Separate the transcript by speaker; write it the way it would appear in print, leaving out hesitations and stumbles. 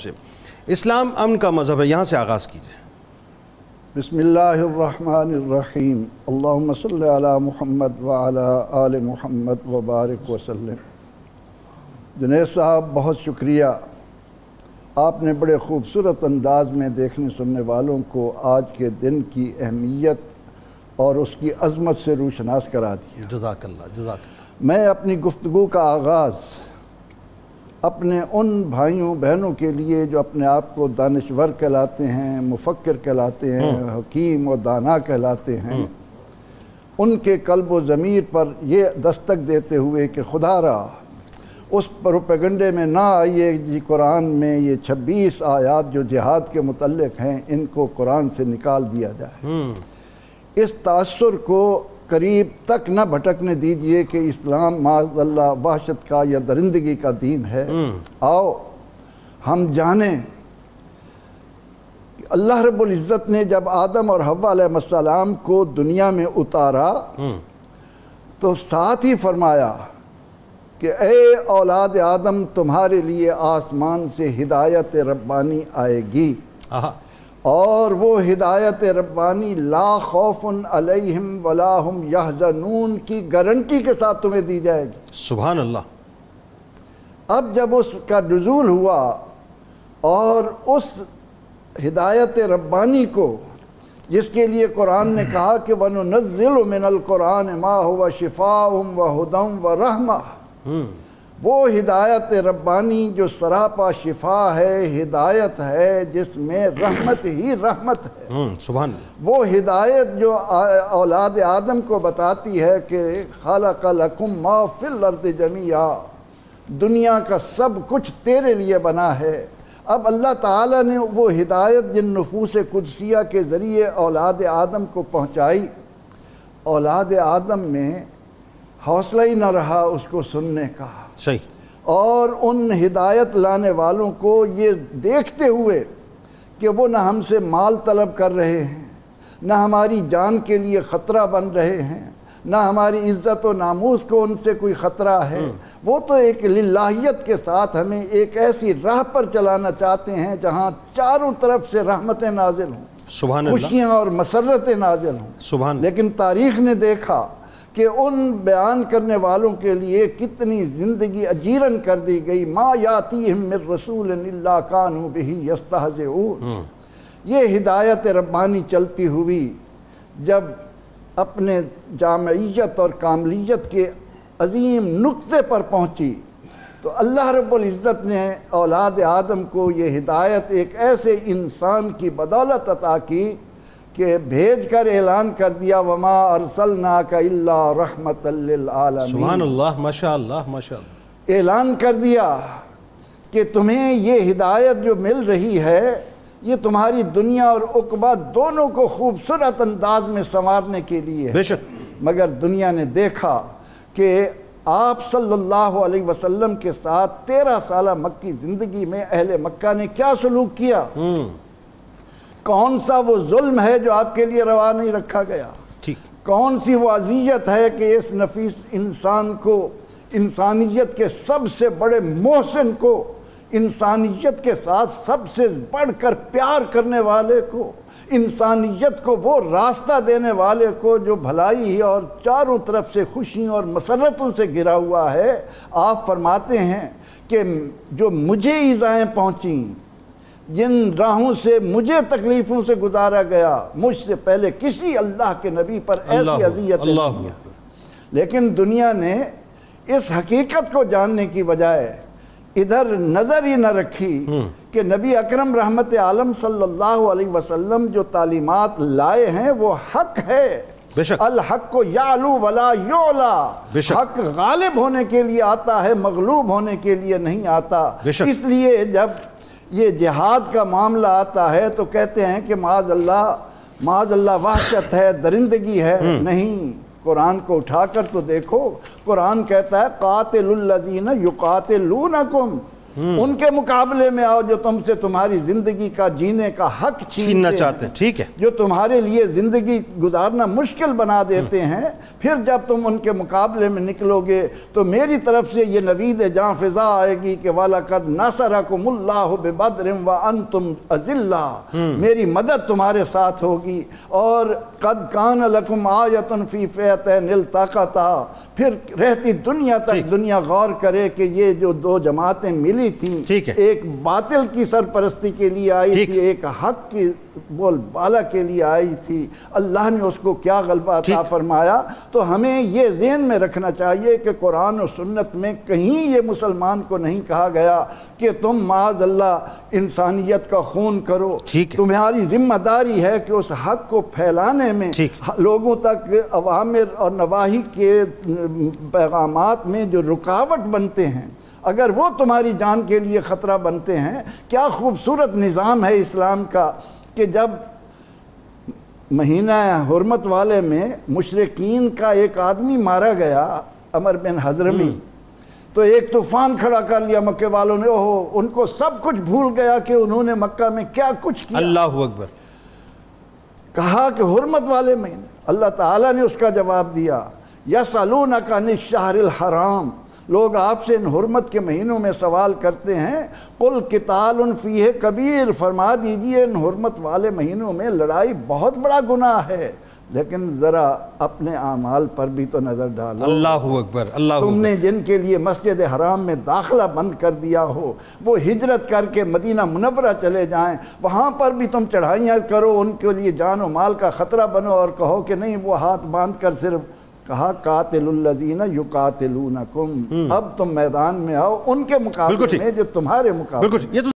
Speaker 1: سے۔ اسلام امن کا مذہب ہے، یہاں سے آغاز کیجیے۔
Speaker 2: بسم اللہ الرحمن الرحیم، اللہم صلی علی محمد وعلی آل محمد وبارک وسلم۔ جنید صاحب بہت شکریہ، آپ نے بڑے خوبصورت انداز میں دیکھنے سننے والوں کو آج کے دن کی اہمیت اور اس کی عظمت سے روشناس کرا دیا۔
Speaker 1: جزاک اللہ، جزاک اللہ۔
Speaker 2: میں اپنی گفتگو کا آغاز اپنے ان بھائیوں بہنوں کے لیے جو اپنے آپ کو دانشور کہلاتے ہیں، مفکر کہلاتے ہیں، حکیم و دانا کہلاتے ہیں، ان کے قلب و ضمیر پر یہ دستک دیتے ہوئے کہ خدا را اس پروپیگنڈے میں نہ آئیے جی قرآن میں یہ 26 آیات جو جہاد کے متعلق ہیں ان کو قرآن سے نکال دیا جائے۔ اس تاثر کو قریب تک نہ بھٹکنے دیجئے کہ اسلام معاذ اللہ وحشت کا یا درندگی کا دین ہے۔ آؤ ہم جانیں کہ اللہ رب العزت نے جب آدم اور حوا علیہ السلام کو دنیا میں اتارا تو ساتھ ہی فرمایا کہ اے اولاد آدم تمہارے لیے آسمان سے ہدایت ربانی آئے گی، اور وہ ہدایت ربانی لا خوف علیہم ولا ہم یحزنون کی گارنٹی کے ساتھ تمہیں دی جائے گی۔
Speaker 1: سبحان اللہ۔
Speaker 2: اب جب اس کا نزول ہوا اور اس ہدایت ربانی کو جس کے لیے قرآن نے کہا کہ وَنُنَزِّلُ مِنَ الْقُرْآنِ مَا هُوَ شِفَاءٌ وَهُدًى وَرَحْمَةٌ، وہ ہدایت ربانی جو سراپا شفا ہے، ہدایت ہے جس میں رحمت ہی رحمت ہے۔
Speaker 1: سبحان اللہ۔
Speaker 2: وہ ہدایت جو اولاد آدم کو بتاتی ہے کہ خَلَقَ لَكُم مَا فِي الْأَرْضِ جَمِيعًا، دنیا کا سب کچھ تیرے لیے بنا ہے۔ اب اللہ تعالیٰ نے وہ ہدایت جن نفوس قدسیہ کے ذریعے اولاد آدم کو پہنچائی، اولاد آدم میں حوصلہ ہی نہ رہا اس کو سننے کا،
Speaker 1: صحیح،
Speaker 2: اور ان ہدایت لانے والوں کو یہ دیکھتے ہوئے کہ وہ نہ ہم سے مال طلب کر رہے ہیں، نہ ہماری جان کے لیے خطرہ بن رہے ہیں، نہ ہماری عزت و ناموس کو ان سے کوئی خطرہ ہے، وہ تو ایک للہیت کے ساتھ ہمیں ایک ایسی راہ پر چلانا چاہتے ہیں جہاں چاروں طرف سے رحمتیں نازل ہوں،
Speaker 1: سبحان اللہ،
Speaker 2: خوشیاں اور مسرتیں نازل ہوں۔
Speaker 1: سبحان اللہ۔
Speaker 2: لیکن تاریخ نے دیکھا کہ ان بیان کرنے والوں کے لیے کتنی زندگی اجیرن کر دی گئی۔ ما یاتیہم من رسول الا کانوا بہ یستہزئون۔ یہ ہدایت ربانی چلتی ہوئی جب اپنے جامعیت اور کاملیت کے عظیم نقطے پر پہنچی تو اللہ رب العزت نے اولاد آدم کو یہ ہدایت ایک ایسے انسان کی بدولت عطا کی کہ بھیج کر اعلان کر دیا وَمَا أَرْسَلْنَاكَ إِلَّا رَحْمَةً لِلْعَالَمِينَ۔
Speaker 1: سبحان اللہ، ماشاءاللہ ماشاءاللہ۔
Speaker 2: اعلان کر دیا کہ تمہیں یہ ہدایت جو مل رہی ہے یہ تمہاری دنیا اور عقبہ دونوں کو خوبصورت انداز میں سنوارنے کے لیے ہے۔
Speaker 1: بے شک۔
Speaker 2: مگر دنیا نے دیکھا کہ آپ صلی اللہ علیہ وسلم کے ساتھ 13 سالہ مکی زندگی میں اہل مکہ نے کیا سلوک کیا، کون سا وہ ظلم ہے جو آپ کے لیے روا نہیں رکھا گیا، کون سی وہ اذیت ہے کہ اس نفیس انسان کو، انسانیت کے سب سے بڑے محسن کو، انسانیت کے ساتھ سب سے بڑھ کر پیار کرنے والے کو، انسانیت کو وہ راستہ دینے والے کو جو بھلائی اور چاروں طرف سے خوشیوں اور مسرتوں سے گھرا ہوا ہے، آپ فرماتے ہیں کہ جو مجھے ایذائیں پہنچیں، جن راہوں سے مجھے تکلیفوں سے گزارا گیا، مجھ سے پہلے کسی اللہ کے نبی پر ایسی اذیتیں نہیں ہیں۔ لیکن دنیا نے اس حقیقت کو جاننے کی بجائے ادھر نظر ہی نہ رکھی کہ نبی اکرم رحمت عالم صلی اللہ علیہ وسلم جو تعلیمات لائے ہیں وہ حق ہے۔ الحق یعلو ولا یعلا، حق غالب ہونے کے لیے آتا ہے، مغلوب ہونے کے لیے نہیں آتا۔ اس لیے جب یہ جہاد کا معاملہ آتا ہے تو کہتے ہیں کہ معاذ اللہ وحشت ہے، درندگی ہے۔ نہیں، قرآن کو اٹھا کر تو دیکھو، قرآن کہتا ہے قاتل الذین یقاتلونکم، ان کے مقابلے میں آؤ جو تم سے تمہاری زندگی کا جینے کا حق
Speaker 1: چھیننا چاہتے ہیں. ٹھیک ہے,
Speaker 2: جو تمہارے لیے زندگی گزارنا مشکل بنا دیتے ہیں. پھر جب تم ان کے مقابلے میں نکلو گے تو میری طرف سے یہ نوید جاں فضا آئے گی کہ وَلَقَدْ نَصَرَكُمُ اللَّهُ بِبَدْرٍ وَأَنْتُمْ أَذِلَّةٌ, میری مدد تمہارے ساتھ ہوگی. اور قَدْ كَانَ لَكُمْ آیَةٌ فِي فِئَتَيْنِ الْتَقَتَا, پھر رہتی دنیا تک دنیا غور کرے کہ یہ جو دو جماعتیں ملی تھیں, ایک باطل کی سرپرستی کے لیے آئی تھی, ایک حق کی بول بالا کے لیے آئی تھی, اللہ نے اس کو کیا غلبہ عطا فرمایا. تو ہمیں یہ ذہن میں رکھنا چاہیے کہ قرآن و سنت میں کہیں یہ مسلمان کو نہیں کہا گیا کہ تم معاذ اللہ انسانیت کا خون کرو. تمہاری ذمہ داری ہے کہ اس حق کو پھیلانے میں لوگوں تک اوامر اور نواہی کے پیغامات میں جو رکاوٹ بنتے ہیں, اگر وہ تمہاری جان کے لیے خطرہ بنتے ہیں. کیا خوبصورت نظام ہے اسلام کا کہ جب مہینہ حرمت والے میں مشرکین کا ایک آدمی مارا گیا, عمر بن حضرمی, تو ایک طوفان کھڑا کر لیا مکے والوں نے. ان کو سب کچھ بھول گیا کہ انہوں نے مکہ میں کیا کچھ کیا.
Speaker 1: اللہ اکبر.
Speaker 2: کہا کہ حرمت والے مہینے, اللہ تعالیٰ نے اس کا جواب دیا, یسألونک عن الشہر الحرام, لوگ آپ سے ان حرمت کے مہینوں میں سوال کرتے ہیں. قل قتال فیہ کبیر, فرما دیجئے ان حرمت والے مہینوں میں لڑائی بہت بڑا گناہ ہے, لیکن ذرا اپنے اعمال پر بھی تو نظر ڈالو.
Speaker 1: اللہ اکبر. اللہ
Speaker 2: تم نے جن کے لیے مسجد حرام میں داخلہ بند کر دیا ہو, وہ ہجرت کر کے مدینہ منورہ چلے جائیں, وہاں پر بھی تم چڑھائیاں کرو, ان کے لیے جان و مال کا خطرہ بنو اور کہو کہ نہیں وہ ہاتھ باندھ کر صرف کہا قاتل الذین یقاتلونکم, اب تم میدان میں آؤ ان کے مقابلے میں جو تمہارے مقابلے.